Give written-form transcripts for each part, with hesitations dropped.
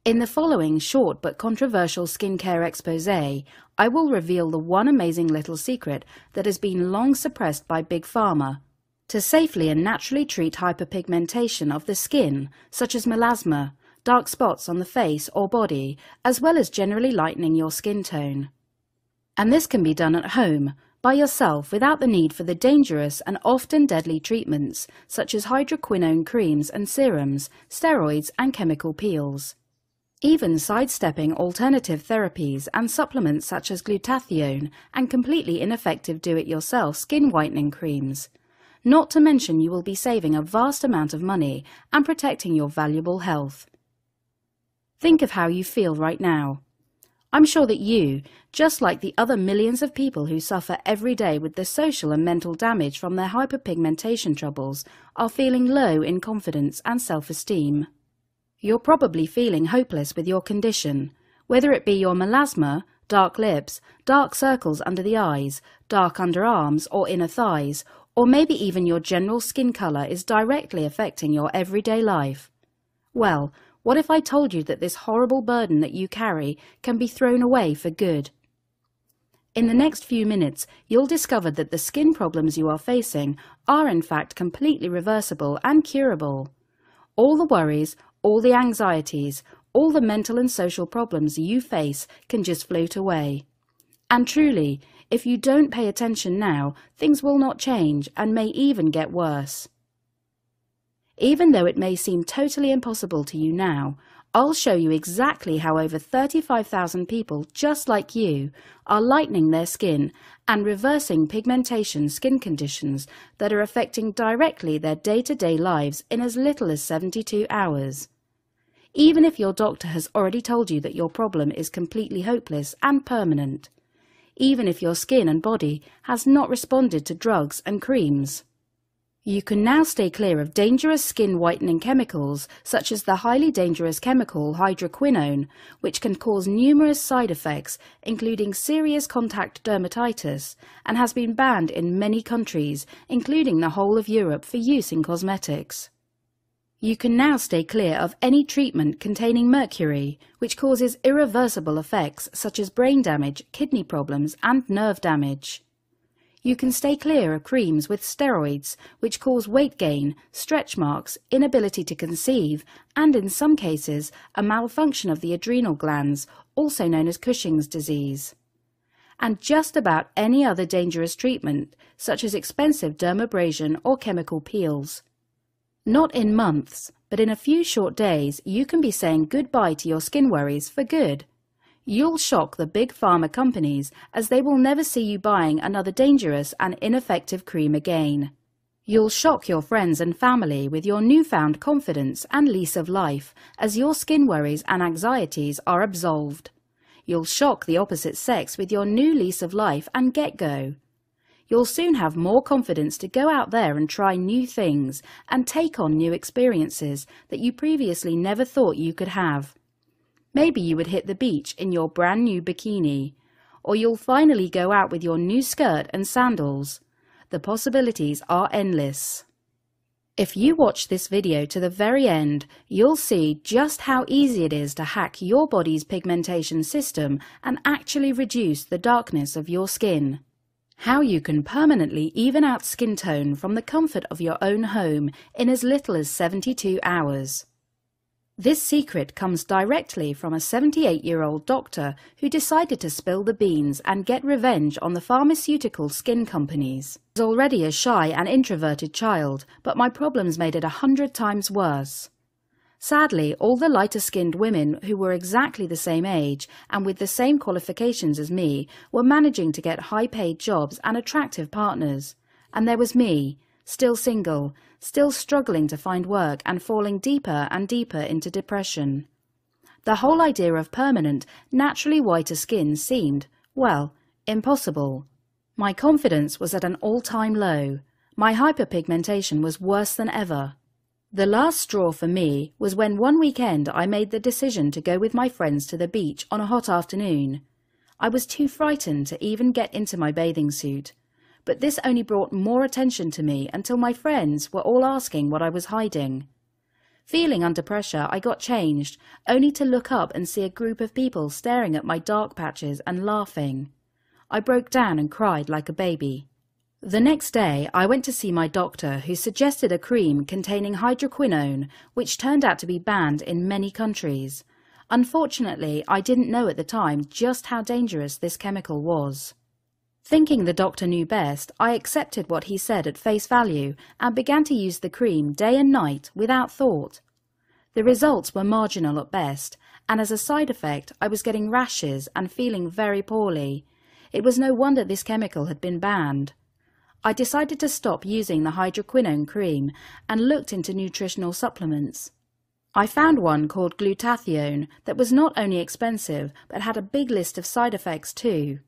In the following short but controversial skincare exposé, I will reveal the one amazing little secret that has been long suppressed by Big Pharma to safely and naturally treat hyperpigmentation of the skin, such as melasma, dark spots on the face or body, as well as generally lightening your skin tone. And this can be done at home, by yourself, without the need for the dangerous and often deadly treatments, such as hydroquinone creams and serums, steroids and chemical peels. Even sidestepping alternative therapies and supplements such as glutathione and completely ineffective do-it-yourself skin whitening creams. Not to mention you will be saving a vast amount of money and protecting your valuable health. Think of how you feel right now. I'm sure that you, just like the other millions of people who suffer every day with the social and mental damage from their hyperpigmentation troubles, are feeling low in confidence and self-esteem. You're probably feeling hopeless with your condition, whether it be your melasma, dark lips, dark circles under the eyes, dark underarms or inner thighs, or maybe even your general skin color is directly affecting your everyday life. Well, what if I told you that this horrible burden that you carry can be thrown away for good? In the next few minutes, you'll discover that the skin problems you are facing are in fact completely reversible and curable. All the worries, all the anxieties, all the mental and social problems you face can just float away. And truly, if you don't pay attention now, things will not change and may even get worse. Even though it may seem totally impossible to you now, I'll show you exactly how over 35,000 people just like you are lightening their skin and reversing pigmentation skin conditions that are affecting directly their day-to-day lives in as little as 72 hours. Even if your doctor has already told you that your problem is completely hopeless and permanent. Even if your skin and body has not responded to drugs and creams. You can now stay clear of dangerous skin whitening chemicals such as the highly dangerous chemical hydroquinone, which can cause numerous side effects including serious contact dermatitis and has been banned in many countries, including the whole of Europe, for use in cosmetics. You can now stay clear of any treatment containing mercury, which causes irreversible effects such as brain damage, kidney problems and nerve damage. You can stay clear of creams with steroids, which cause weight gain, stretch marks, inability to conceive, and in some cases, a malfunction of the adrenal glands, also known as Cushing's disease. And just about any other dangerous treatment, such as expensive dermabrasion or chemical peels. Not in months, but in a few short days, you can be saying goodbye to your skin worries for good. You'll shock the big pharma companies as they will never see you buying another dangerous and ineffective cream again. You'll shock your friends and family with your newfound confidence and lease of life as your skin worries and anxieties are absolved. You'll shock the opposite sex with your new lease of life and get-go. You'll soon have more confidence to go out there and try new things and take on new experiences that you previously never thought you could have. Maybe you would hit the beach in your brand new bikini, or you'll finally go out with your new skirt and sandals. The possibilities are endless. If you watch this video to the very end, you'll see just how easy it is to hack your body's pigmentation system and actually reduce the darkness of your skin. How you can permanently even out skin tone from the comfort of your own home in as little as 72 hours. This secret comes directly from a 78-year-old doctor who decided to spill the beans and get revenge on the pharmaceutical skin companies. I was already a shy and introverted child, but my problems made it 100 times worse. Sadly, all the lighter-skinned women who were exactly the same age and with the same qualifications as me were managing to get high-paid jobs and attractive partners. And there was me, still single, still struggling to find work and falling deeper and deeper into depression. The whole idea of permanent, naturally whiter skin seemed, well, impossible. My confidence was at an all-time low. My hyperpigmentation was worse than ever. The last straw for me was when one weekend I made the decision to go with my friends to the beach on a hot afternoon. I was too frightened to even get into my bathing suit. But this only brought more attention to me until my friends were all asking what I was hiding. Feeling under pressure, I got changed, only to look up and see a group of people staring at my dark patches and laughing. I broke down and cried like a baby. The next day, I went to see my doctor, who suggested a cream containing hydroquinone, which turned out to be banned in many countries. Unfortunately, I didn't know at the time just how dangerous this chemical was. Thinking the doctor knew best, I accepted what he said at face value and began to use the cream day and night without thought. The results were marginal at best, and as a side effect, I was getting rashes and feeling very poorly. It was no wonder this chemical had been banned. I decided to stop using the hydroquinone cream and looked into nutritional supplements. I found one called glutathione that was not only expensive but had a big list of side effects too.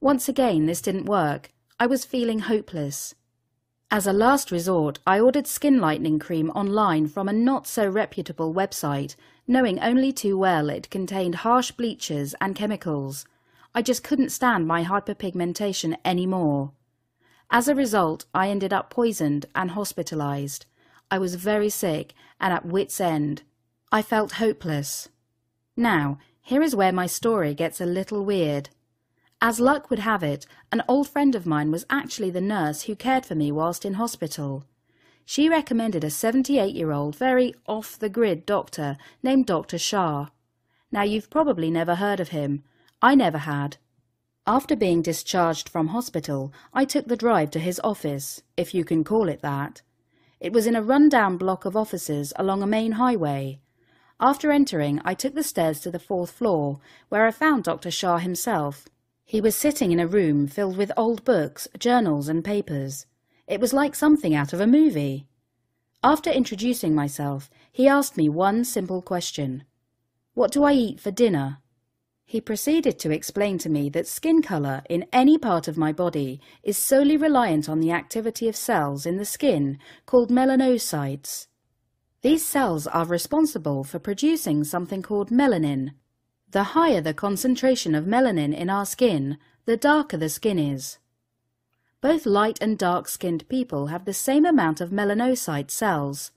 Once again, this didn't work. I was feeling hopeless. As a last resort, I ordered skin lightening cream online from a not-so-reputable website, knowing only too well it contained harsh bleaches and chemicals. I just couldn't stand my hyperpigmentation anymore. As a result, I ended up poisoned and hospitalized. I was very sick and at wit's end. I felt hopeless. Now, here is where my story gets a little weird. As luck would have it, an old friend of mine was actually the nurse who cared for me whilst in hospital. She recommended a 78-year-old, very off-the-grid doctor named Dr. Shah. Now, you've probably never heard of him. I never had. After being discharged from hospital, I took the drive to his office, if you can call it that. It was in a run-down block of offices along a main highway. After entering, I took the stairs to the 4th floor, where I found Dr. Shah himself. He was sitting in a room filled with old books, journals and papers. It was like something out of a movie. After introducing myself, he asked me one simple question. "What do I eat for dinner?" He proceeded to explain to me that skin colour in any part of my body is solely reliant on the activity of cells in the skin called melanocytes. These cells are responsible for producing something called melanin. The higher the concentration of melanin in our skin, the darker the skin is. Both light and dark-skinned people have the same amount of melanocyte cells.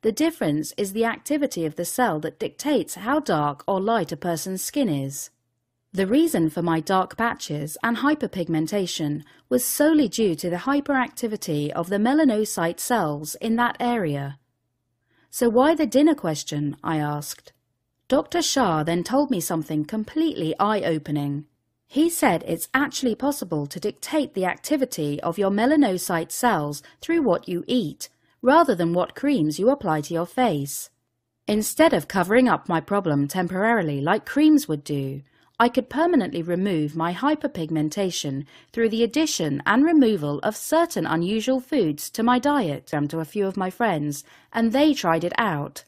The difference is the activity of the cell that dictates how dark or light a person's skin is. The reason for my dark patches and hyperpigmentation was solely due to the hyperactivity of the melanocyte cells in that area. "So why the dinner question?" I asked. Dr. Shah then told me something completely eye-opening. He said it's actually possible to dictate the activity of your melanocyte cells through what you eat, rather than what creams you apply to your face. Instead of covering up my problem temporarily like creams would do, I could permanently remove my hyperpigmentation through the addition and removal of certain unusual foods to my diet. To a few of my friends, and they tried it out.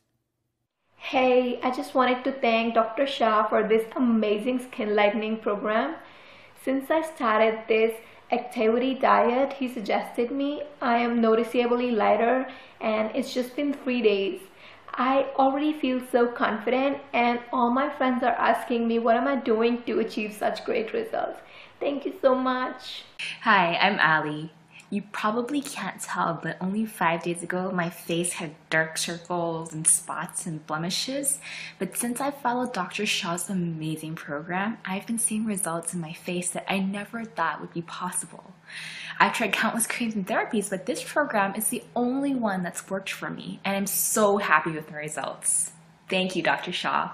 Hey, I just wanted to thank Dr. Shah for this amazing skin lightening program. Since I started this activity diet he suggested me, I am noticeably lighter, and it's just been 3 days. I already feel so confident, and all my friends are asking me what am I doing to achieve such great results. Thank you so much. Hi, I'm Ali. You probably can't tell, but only 5 days ago my face had dark circles and spots and blemishes. But since I followed Dr. Shah's amazing program, I've been seeing results in my face that I never thought would be possible. I've tried countless creams and therapies, but this program is the only one that's worked for me, and I'm so happy with the results. Thank you, Dr. Shah.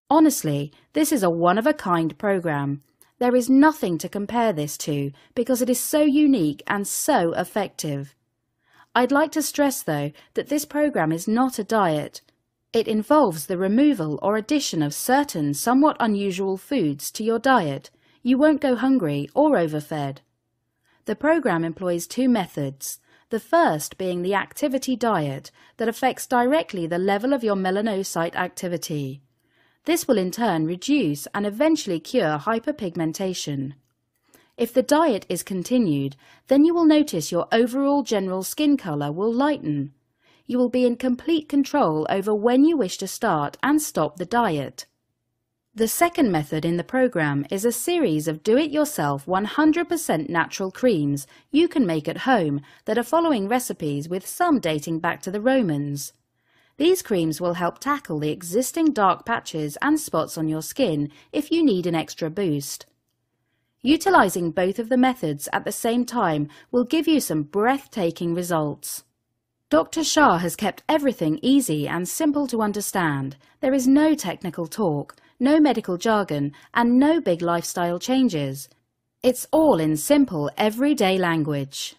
Honestly, this is a one-of-a-kind program. There is nothing to compare this to because it is so unique and so effective. I'd like to stress, though, that this program is not a diet. It involves the removal or addition of certain somewhat unusual foods to your diet. You won't go hungry or overfed. The program employs 2 methods, the first being the activity diet that affects directly the level of your melanocyte activity. This will in turn reduce and eventually cure hyperpigmentation. If the diet is continued, then you will notice your overall general skin color will lighten. You will be in complete control over when you wish to start and stop the diet. The second method in the program is a series of do-it-yourself 100% natural creams you can make at home that are following recipes with some dating back to the Romans. These creams will help tackle the existing dark patches and spots on your skin if you need an extra boost. Utilizing both of the methods at the same time will give you some breathtaking results. Dr. Shah has kept everything easy and simple to understand. There is no technical talk, no medical jargon, and no big lifestyle changes. It's all in simple, everyday language.